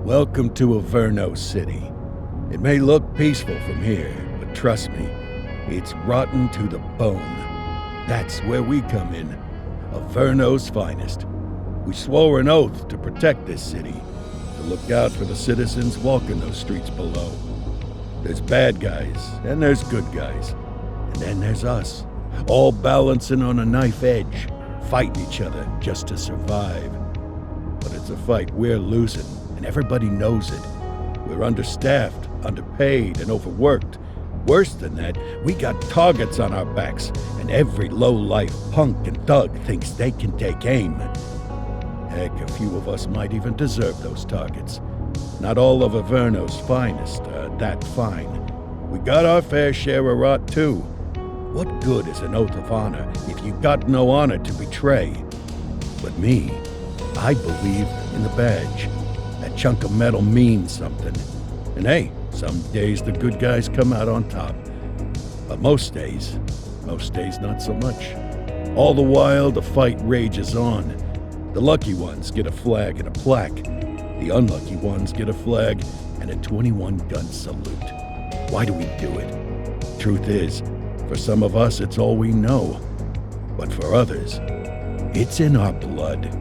Welcome to Averno City. It may look peaceful from here, but trust me, it's rotten to the bone. That's where we come in. Averno's finest. We swore an oath to protect this city, to look out for the citizens walking those streets below. There's bad guys, and there's good guys. And then there's us, all balancing on a knife edge, fighting each other just to survive. But it's a fight we're losing, and everybody knows it. We're understaffed, underpaid, and overworked. Worse than that, we got targets on our backs, and every low-life punk and thug thinks they can take aim. Heck, a few of us might even deserve those targets. Not all of Averno's finest are that fine. We got our fair share of rot, too. What good is an oath of honor if you got no honor to betray? But me, I believe in the badge. That chunk of metal means something. And hey, some days the good guys come out on top. But most days not so much. All the while, the fight rages on. The lucky ones get a flag and a plaque. The unlucky ones get a flag and a 21-gun salute. Why do we do it? Truth is, for some of us, it's all we know. But for others, it's in our blood.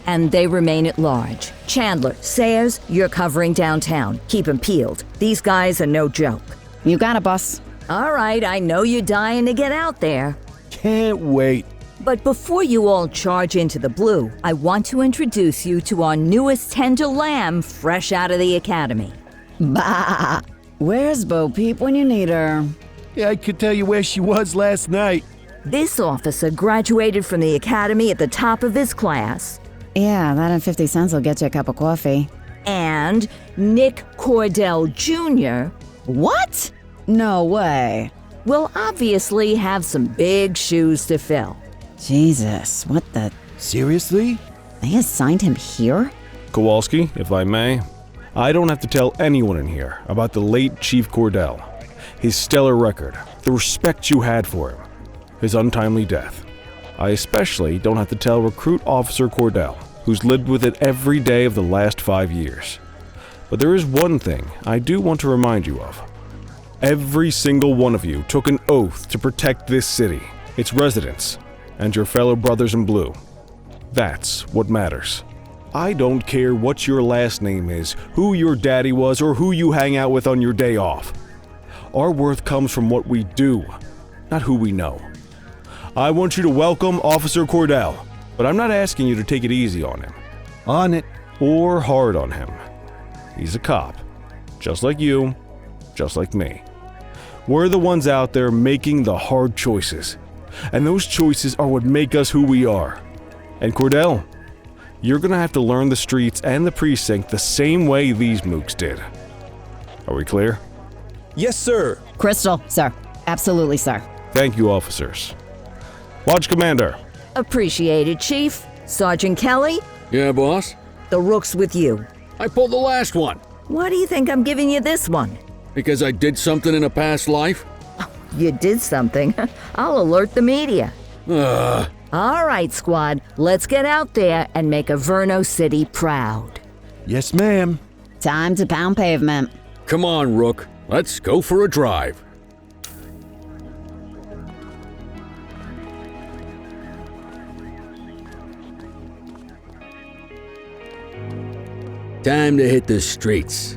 And they remain at large. Chandler, Sayers, you're covering downtown. Keep 'em peeled. These guys are no joke. You got it, boss. All right, I know you're dying to get out there. Can't wait. But before you all charge into the blue, I want to introduce you to our newest tender lamb fresh out of the academy. Bah! Where's Bo Peep when you need her? Yeah, I could tell you where she was last night. This officer graduated from the academy at the top of his class. Yeah, that and 50 cents will get you a cup of coffee. And Nick Cordell Jr. What? No way. will obviously have some big shoes to fill. Jesus, what the... Seriously? They assigned him here? Kowalski, if I may, I don't have to tell anyone in here about the late Chief Cordell, his stellar record, the respect you had for him, his untimely death. I especially don't have to tell Recruit Officer Cordell, who's lived with it every day of the last 5 years. But there is one thing I do want to remind you of. Every single one of you took an oath to protect this city, its residents, and your fellow brothers in blue. That's what matters. I don't care what your last name is, who your daddy was, or who you hang out with on your day off. Our worth comes from what we do, not who we know. I want you to welcome Officer Cordell, but I'm not asking you to take it easy on him. On it. Or hard on him. He's a cop, just like you, just like me. We're the ones out there making the hard choices, and those choices are what make us who we are. And Cordell, you're gonna have to learn the streets and the precinct the same way these mooks did. Are we clear? Yes, sir. Crystal, sir. Absolutely, sir. Thank you, officers. Lodge Commander. Appreciated, Chief. Sergeant Kelly, Yeah, boss? the rook's with you. I pulled the last one. Why do you think I'm giving you this one? Because I did something in a past life? You did something. I'll alert the media. Ugh. All right, squad, let's get out there and make Averno City proud. Yes, ma'am. Time to pound pavement. Come on, Rook. Let's go for a drive. Time to hit the streets.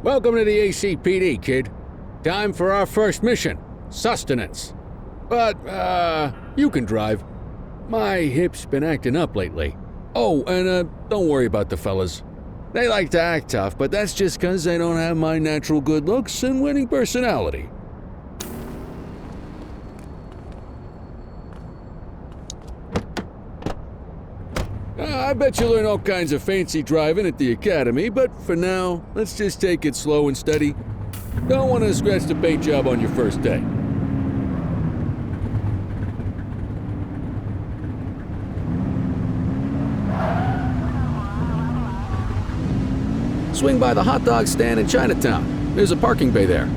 Welcome to the ACPD, kid. Time for our first mission, sustenance. But, you can drive. My hip's been acting up lately. Oh, and don't worry about the fellas. They like to act tough, but that's just 'cause they don't have my natural good looks and winning personality. I bet you'll learn all kinds of fancy driving at the academy, but for now, let's just take it slow and steady. Don't want to scratch the paint job on your first day. Swing by the hot dog stand in Chinatown. There's a parking bay there.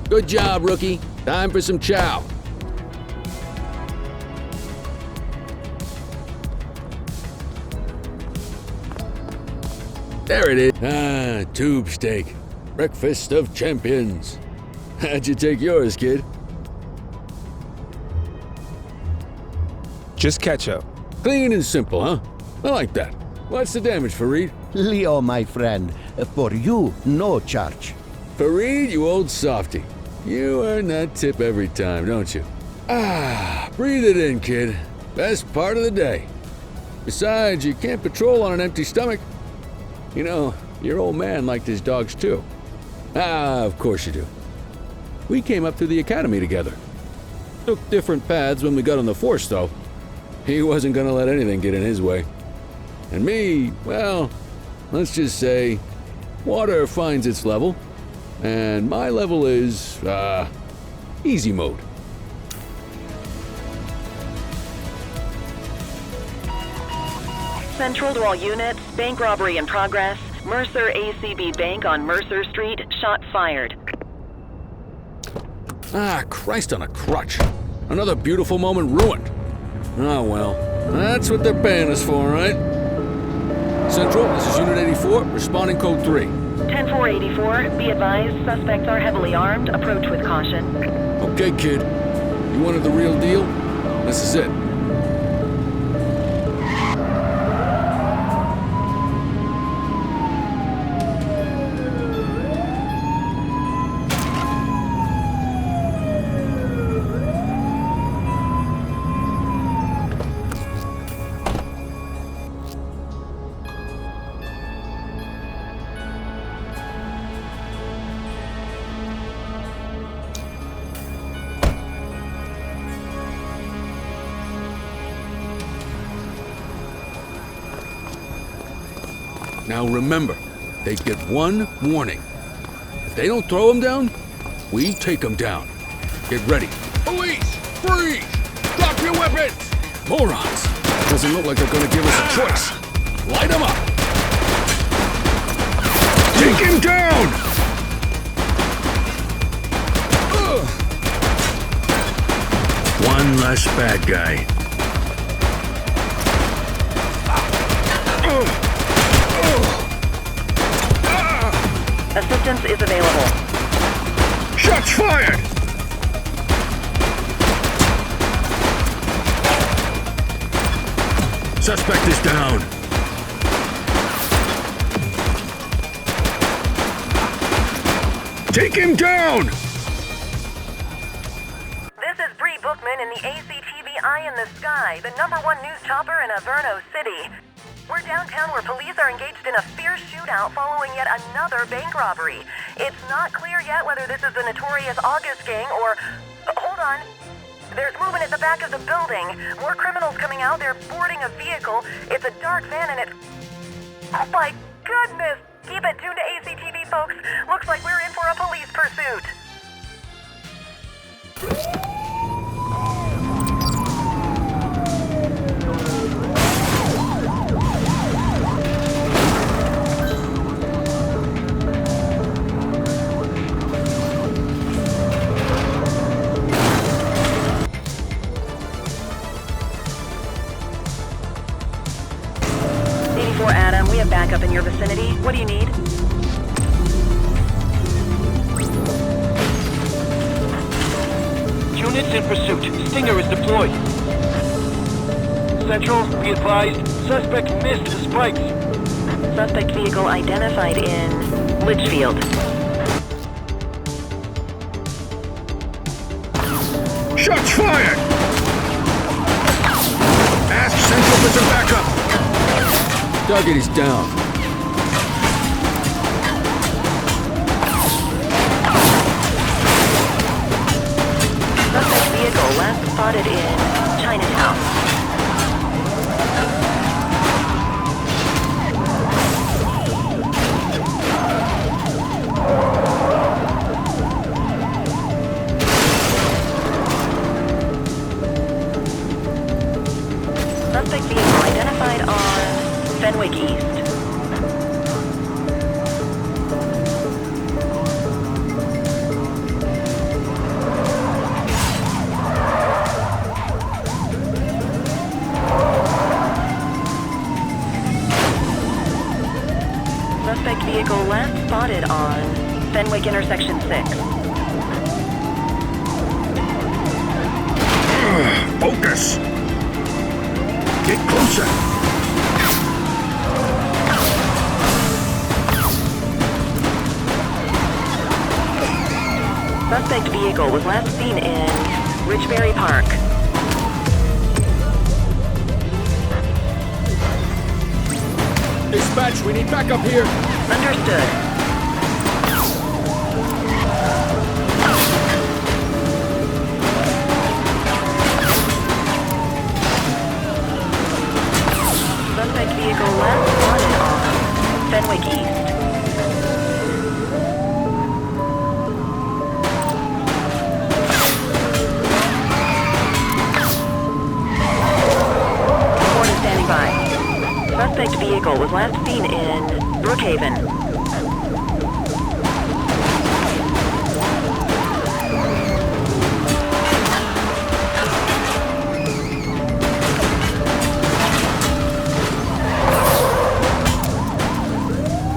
Good job, rookie. Time for some chow. There it is. Ah, tube steak. Breakfast of champions. How'd you take yours, kid? Just ketchup. Clean and simple, huh? I like that. What's the damage, Fareed? Leo, my friend, for you, no charge. Fareed, you old softy. You earn that tip every time, don't you? Ah, breathe it in, kid. Best part of the day. Besides, you can't patrol on an empty stomach. You know, your old man liked his dogs too. Ah, of course you do. We came up through the academy together. Took different paths when we got on the force, though. He wasn't gonna let anything get in his way. And me, well, let's just say, water finds its level. And my level is, easy mode. Central to all units, bank robbery in progress. Mercer ACB Bank on Mercer Street, shot fired. Ah, Christ on a crutch. Another beautiful moment ruined. Oh well, that's what they're paying us for, right? Central, this is Unit 84, responding code 3. 10-484, be advised, suspects are heavily armed. Approach with caution. Okay, kid. You wanted the real deal? This is it. Now remember, they get one warning. If they don't throw them down, we take them down. Get ready. Police! Freeze! Drop your weapons! Morons! Doesn't look like they're gonna give us a choice. Light them up! Take him down! One less bad guy. Assistance is available. Shots fired! Suspect is down. Take him down! This is Bree Bookman in the ACTV Eye in the Sky, the #1 news chopper in Averno City. We're downtown where police are engaged in a fierce shootout following yet another bank robbery. It's not clear yet whether this is the notorious August gang or... Hold on. There's movement at the back of the building. More criminals coming out. They're boarding a vehicle. It's a dark van and it's... Oh my goodness! Keep it tuned to ACTV, folks. Looks like we're in for a police pursuit. We have backup in your vicinity. What do you need? Units in pursuit. Stinger is deployed. Central, be advised. Suspect missed the spikes. Suspect vehicle identified in Litchfield. Shots fired! Ask Central for some backup! Target is down. Suspect vehicle last spotted in Chinatown. Suspect vehicle identified on Fenwick East. Suspect vehicle last spotted on Fenwick Intersection 6. Focus! Get closer! Suspect vehicle was last seen in Richbury Park. Dispatch, we need backup here. Understood. Suspect vehicle last spotted on Fenwick East. Report is standing by. Suspect vehicle was last seen in Brookhaven.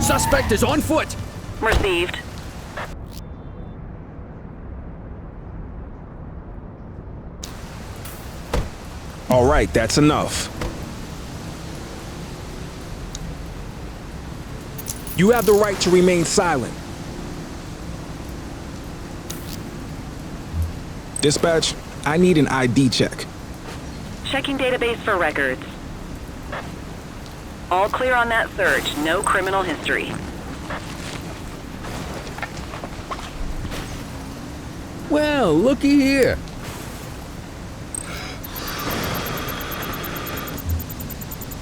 Suspect is on foot. Received. All right, that's enough. You have the right to remain silent. Dispatch, I need an ID check. Checking database for records. All clear on that search. No criminal history. Well, looky here.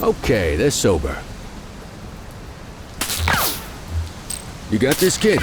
Okay, they're sober. You got this, kid?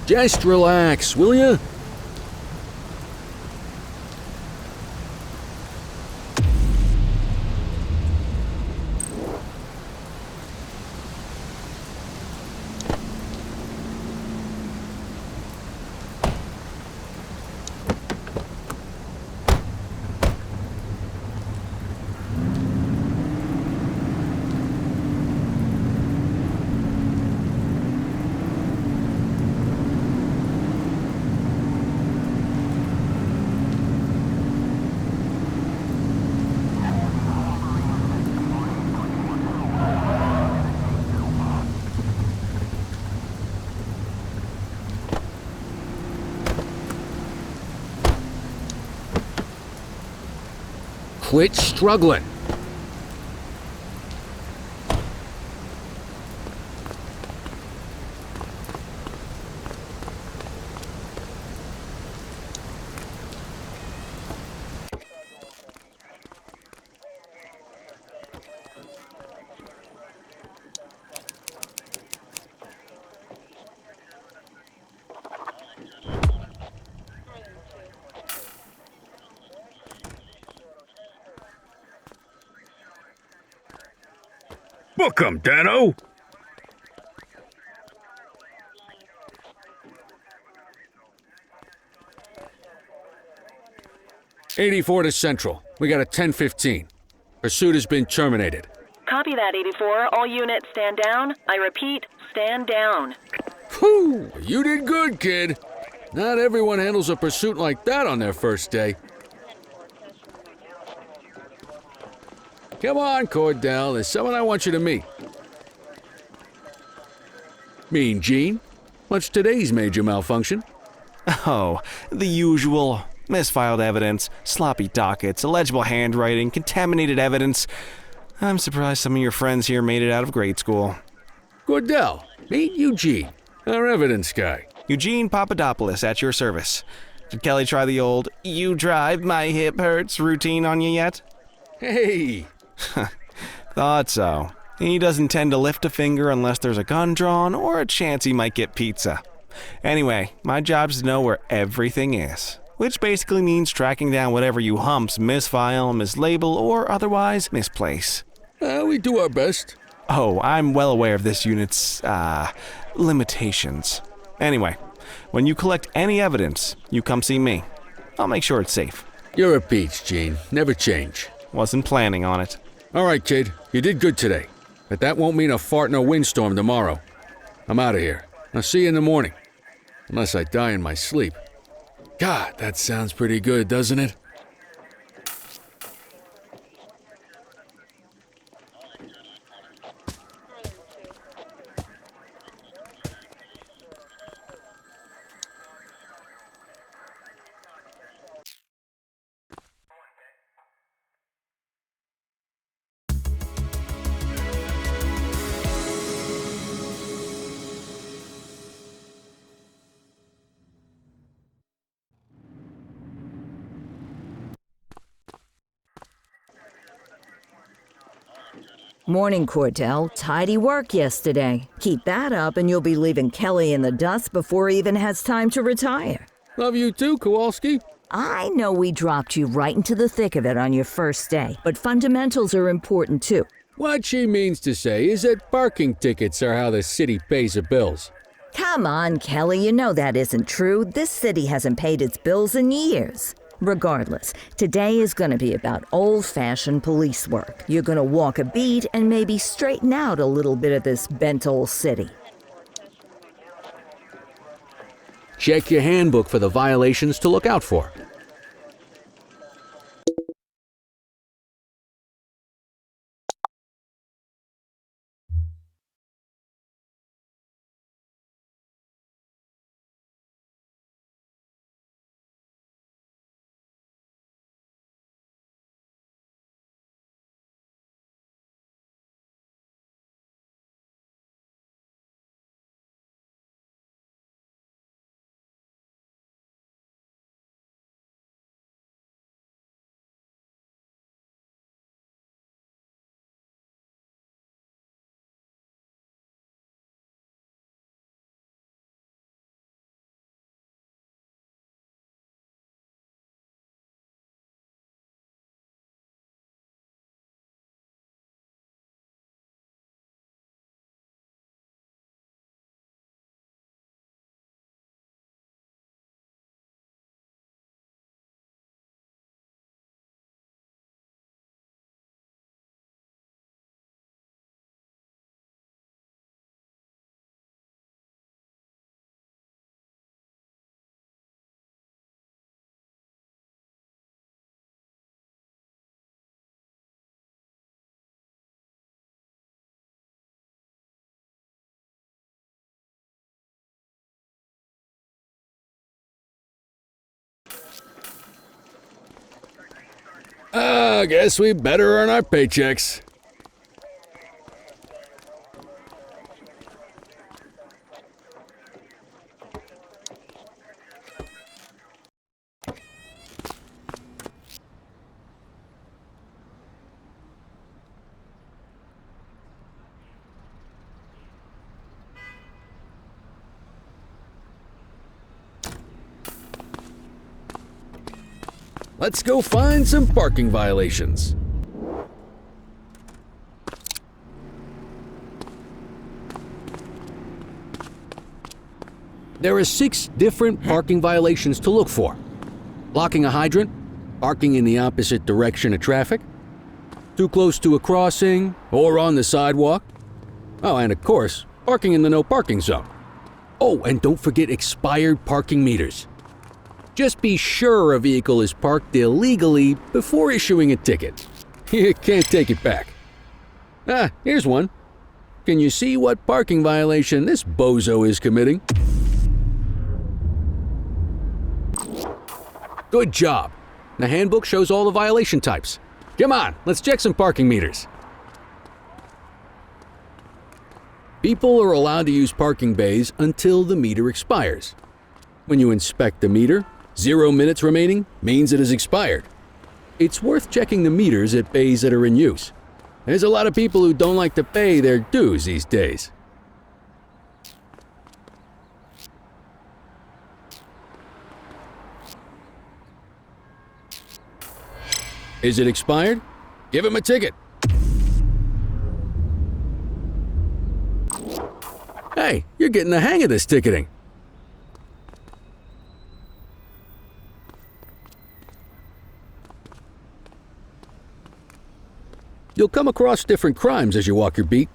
Just relax, will ya? quit struggling. Book 'em, Dano! '84 to Central. We got a 10:15. Pursuit has been terminated. Copy that, 84. All units stand down. I repeat, stand down. Whew! You did good, kid. Not everyone handles a pursuit like that on their first day. Come on, Cordell. There's someone I want you to meet. Mean Gene? What's today's major malfunction? Oh, the usual. Misfiled evidence, sloppy dockets, illegible handwriting, contaminated evidence. I'm surprised some of your friends here made it out of grade school. Cordell, meet Eugene, our evidence guy. Eugene Papadopoulos at your service. Did Kelly try the old, "you drive, my hip hurts" routine on you yet? Hey! Thought so. He doesn't tend to lift a finger unless there's a gun drawn or a chance he might get pizza. Anyway, my job's to know where everything is, which basically means tracking down whatever you humps misfile, mislabel, or otherwise misplace. We do our best. Oh, I'm well aware of this unit's, limitations. Anyway, when you collect any evidence, you come see me. I'll make sure it's safe. You're a peach, Gene. Never change. Wasn't planning on it. All right, kid. You did good today. But that won't mean a fart in a windstorm tomorrow. I'm out of here. I'll see you in the morning. Unless I die in my sleep. God, that sounds pretty good, doesn't it? Morning, Cordell. Tidy work yesterday. Keep that up and you'll be leaving Kelly in the dust before he even has time to retire. Love you too, Kowalski. I know we dropped you right into the thick of it on your first day, but fundamentals are important too. What she means to say is that parking tickets are how the city pays the bills. Come on, Kelly, you know that isn't true. This city hasn't paid its bills in years. Regardless, today is going to be about old-fashioned police work. You're going to walk a beat and maybe straighten out a little bit of this bent old city. Check your handbook for the violations to look out for. I guess we better earn our paychecks. Let's go find some parking violations. There are 6 different parking violations to look for. Blocking a hydrant, parking in the opposite direction of traffic, too close to a crossing or on the sidewalk. Oh, and of course, parking in the no parking zone. Oh, and don't forget expired parking meters. Just be sure a vehicle is parked illegally before issuing a ticket. You can't take it back. Ah, here's one. Can you see what parking violation this bozo is committing? Good job. The handbook shows all the violation types. Come on, let's check some parking meters. People are allowed to use parking bays until the meter expires. When you inspect the meter, 0 minutes remaining means it has expired. It's worth checking the meters at bays that are in use. There's a lot of people who don't like to pay their dues these days. Is it expired? Give him a ticket. Hey, you're getting the hang of this ticketing. You'll come across different crimes as you walk your beat.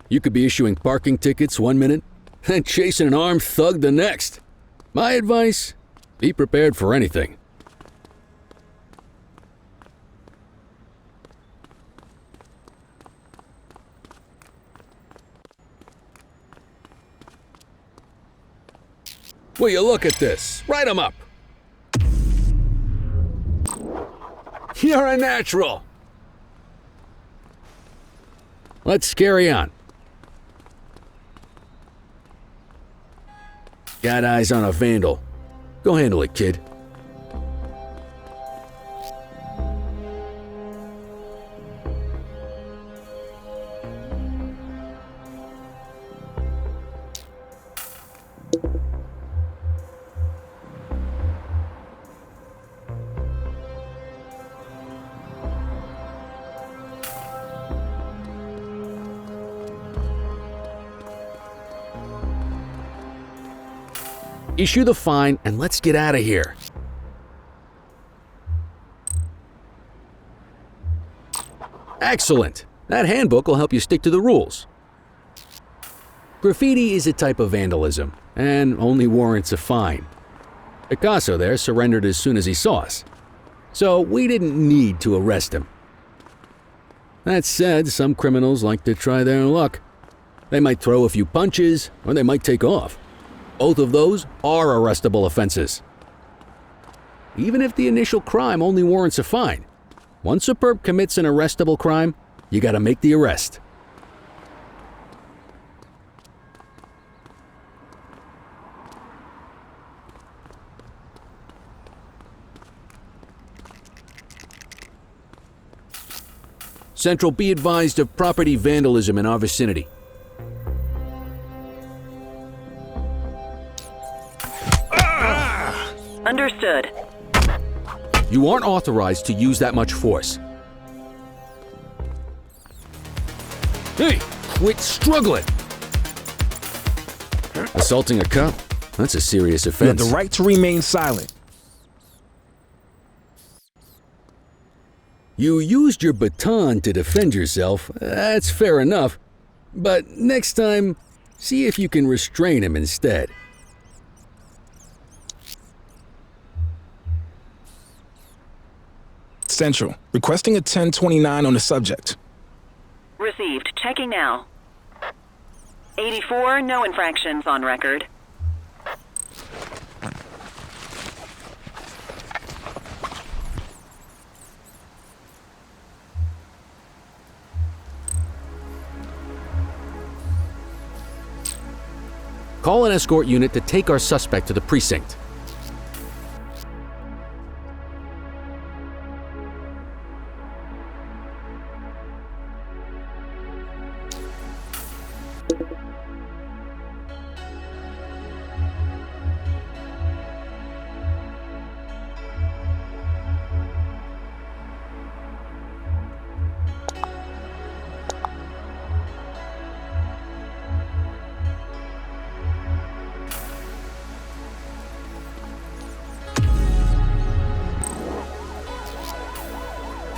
You could be issuing parking tickets 1 minute and chasing an armed thug the next. My advice, be prepared for anything. Will you look at this? Write 'em up. You're a natural. Let's carry on. Got eyes on a vandal. Go handle it, kid. Issue the fine and let's get out of here. Excellent. That handbook will help you stick to the rules. Graffiti is a type of vandalism and only warrants a fine. Picasso there surrendered as soon as he saw us, so we didn't need to arrest him. That said, some criminals like to try their luck. They might throw a few punches or they might take off. Both of those are arrestable offenses. Even if the initial crime only warrants a fine, once a perp commits an arrestable crime, you gotta make the arrest. Central, be advised of property vandalism in our vicinity. Understood. You aren't authorized to use that much force. Hey, quit struggling! Assaulting a cop? That's a serious You have offense. the right to remain silent. You used your baton to defend yourself. That's fair enough. But next time, see if you can restrain him instead. Central, requesting a 1029 on the subject. Received. Checking now. 84, no infractions on record. Call an escort unit to take our suspect to the precinct.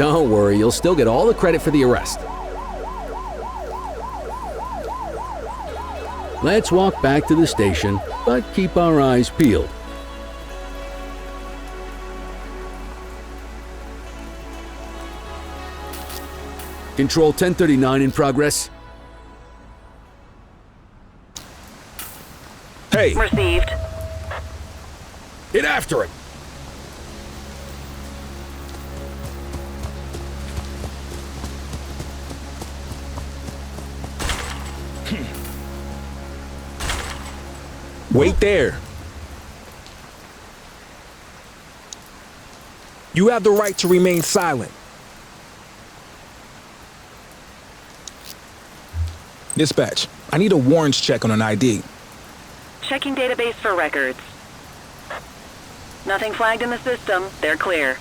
Don't worry, you'll still get all the credit for the arrest. Let's walk back to the station, but keep our eyes peeled. Control 1039 in progress. Hey, Received. Get after it! wait there. You have the right to remain silent. Dispatch, I need a warrants check on an ID. Checking database for records. Nothing flagged in the system. They're clear.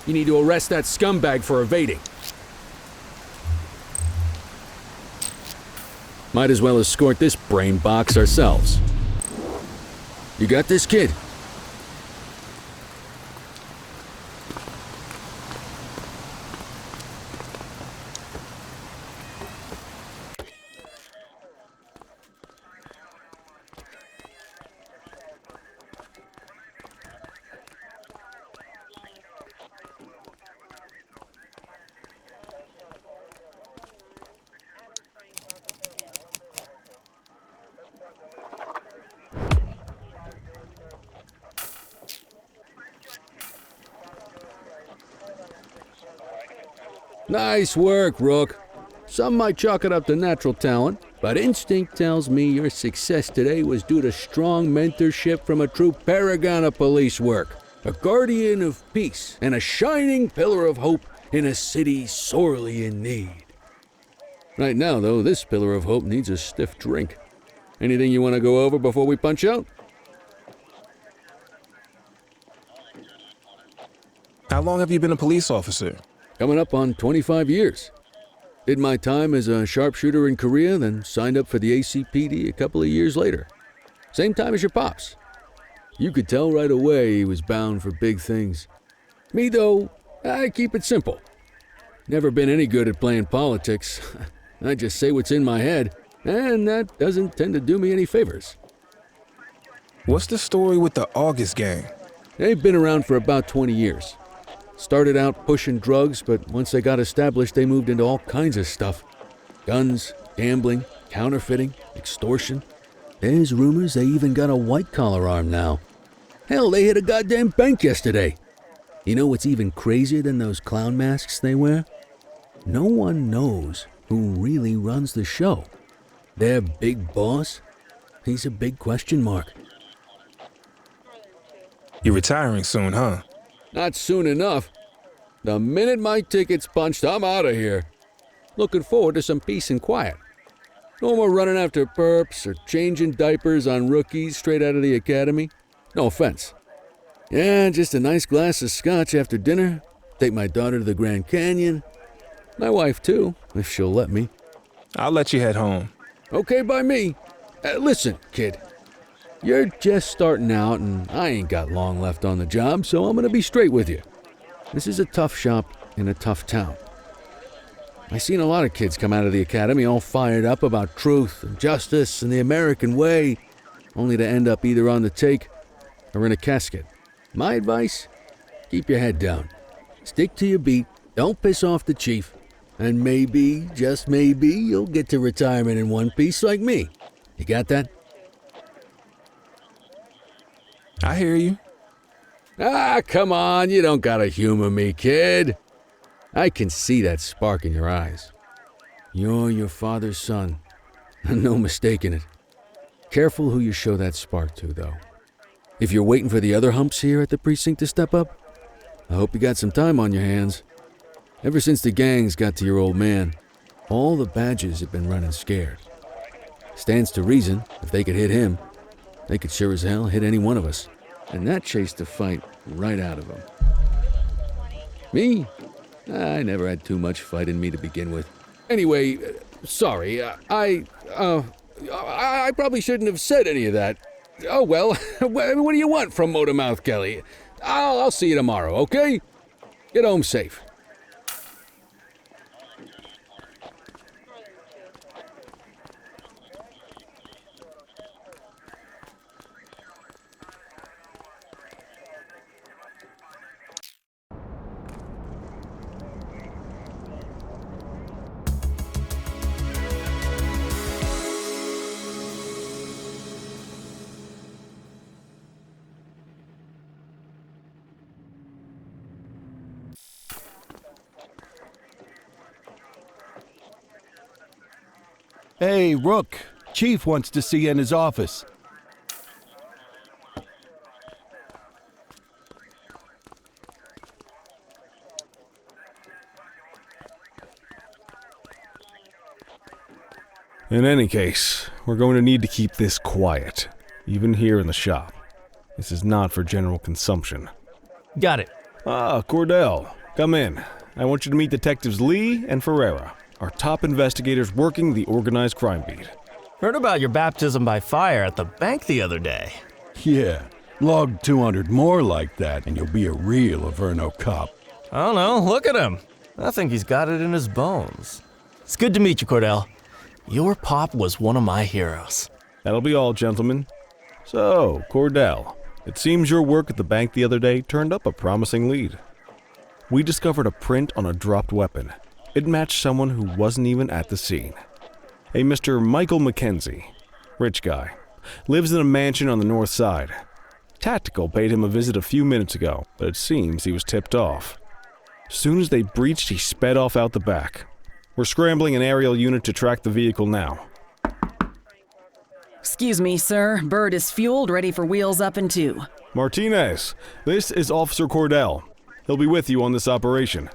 You need to arrest that scumbag for evading. Might as well escort this brain box ourselves. You got this, kid? Nice work, Rook. Some might chalk it up to natural talent, but instinct tells me your success today was due to strong mentorship from a true paragon of police work, a guardian of peace, and a shining pillar of hope in a city sorely in need. Right now, though, this pillar of hope needs a stiff drink. Anything you want to go over before we punch out? How long have you been a police officer? Coming up on 25 years. Did my time as a sharpshooter in Korea, then signed up for the ACPD a couple of years later. Same time as your pops. You could tell right away he was bound for big things. Me, though, I keep it simple. Never been any good at playing politics. I just say what's in my head, and that doesn't tend to do me any favors. What's the story with the August gang? They've been around for about 20 years. Started out pushing drugs, but once they got established, they moved into all kinds of stuff. Guns, gambling, counterfeiting, extortion. There's rumors they even got a white-collar arm now. Hell, they hit a goddamn bank yesterday. You know what's even crazier than those clown masks they wear? No one knows who really runs the show. Their big boss? He's a big question mark. You're retiring soon, huh? Not soon enough. The minute my ticket's punched, I'm out of here. Looking forward to some peace and quiet. No more running after perps or changing diapers on rookies straight out of the academy. No offense. Yeah, just a nice glass of scotch after dinner. Take my daughter to the Grand Canyon. My wife, too, if she'll let me. I'll let you head home. Okay by me. Listen, kid. You're just starting out, and I ain't got long left on the job, so I'm gonna be straight with you. This is a tough shop in a tough town. I seen a lot of kids come out of the academy all fired up about truth and justice and the American way, only to end up either on the take or in a casket. My advice? Keep your head down. Stick to your beat, don't piss off the chief, And maybe, just maybe, you'll get to retirement in one piece like me. You got that? I hear you. Ah, come on, you don't gotta humor me, kid. I can see that spark in your eyes. You're your father's son. No mistaking it. Careful who you show that spark to, though. If you're waiting for the other humps here at the precinct to step up, I hope you got some time on your hands. Ever since the gangs got to your old man, all the badges have been running scared. Stands to reason, if they could hit him, they could sure as hell hit any one of us. And that chased the fight right out of him. Me? I never had too much fight in me to begin with. Anyway, sorry, I probably shouldn't have said any of that. Oh well, what do you want from Motormouth Kelly? I'll see you tomorrow, okay? Get home safe. Hey, Rook. Chief wants to see you in his office. In any case, we're going to need to keep this quiet, even here in the shop. This is not for general consumption. Got it. Ah, Cordell, come in. I want you to meet Detectives Lee and Ferreira, our top investigators working the organized crime beat. Heard about your baptism by fire at the bank the other day. Yeah, log 200 more like that and you'll be a real Averno cop. I don't know, look at him. I think he's got it in his bones. It's good to meet you, Cordell. Your pop was one of my heroes. That'll be all, gentlemen. So, Cordell, it seems your work at the bank the other day turned up a promising lead. We discovered a print on a dropped weapon. It matched someone who wasn't even at the scene. A Mr. Michael McKenzie, rich guy, lives in a mansion on the north side. Tactical paid him a visit a few minutes ago, but it seems he was tipped off. Soon as they breached, he sped off out the back. We're scrambling an aerial unit to track the vehicle now. Excuse me, sir. Bird is fueled, ready for wheels up in 2. Martinez, this is Officer Cordell. He'll be with you on this operation.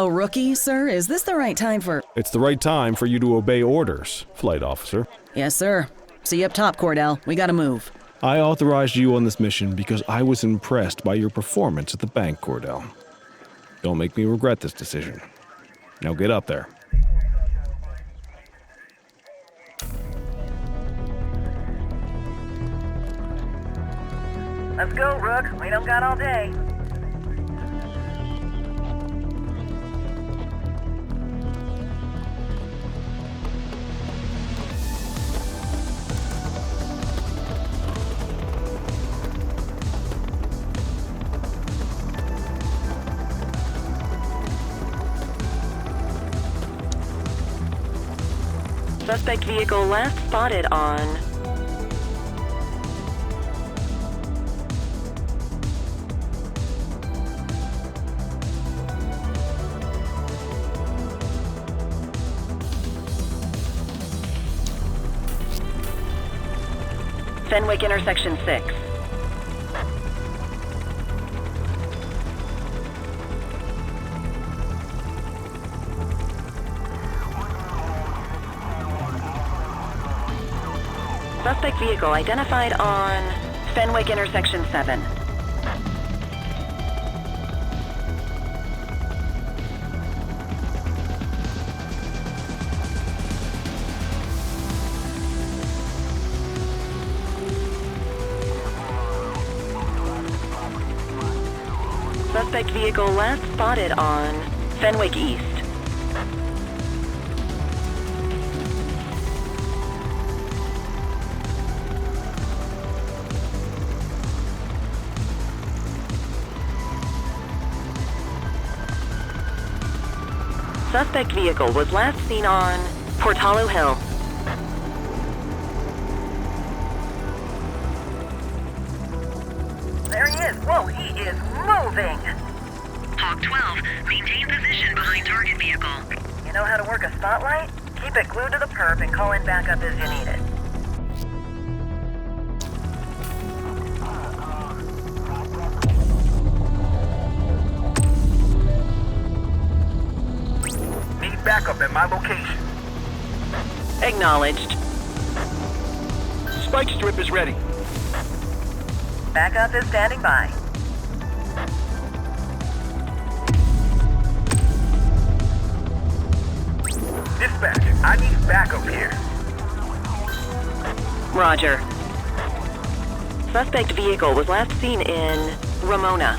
A rookie, sir? Is this the right time for... It's the right time for you to obey orders, Flight Officer. Yes, sir. See you up top, Cordell. We gotta move. I authorized you on this mission because I was impressed by your performance at the bank, Cordell. Don't make me regret this decision. Now get up there. Let's go, Rook. We don't got all day. Suspect vehicle last spotted on Fenwick intersection 6. Suspect vehicle identified on Fenwick intersection 7. Suspect vehicle last spotted on Fenwick East. Suspect vehicle was last seen on Portalo Hill. There he is. Whoa, he is moving. Hawk 12, maintain position behind target vehicle. You know how to work a spotlight? Keep it glued to the perp and call in backup as you need it. Need backup at my location. Acknowledged. Spike strip is ready. Backup is standing by. Dispatch, I need backup here. Roger. Suspect vehicle was last seen in Ramona.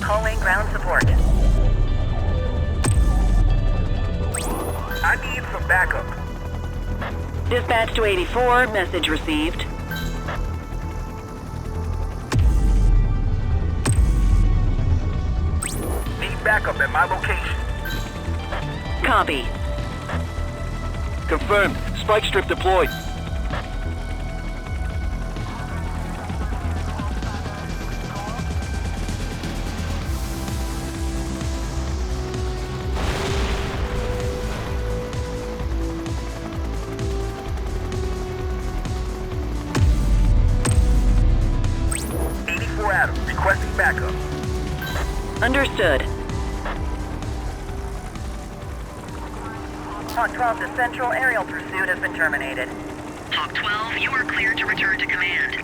Calling ground support. I need some backup. Dispatch to 84, message received. Need backup at my location. Copy. Confirmed. Spike strip deployed. Adam, requesting backup. Understood. Hawk 12 to Central, aerial pursuit has been terminated. Hawk 12, you are cleared to return to command.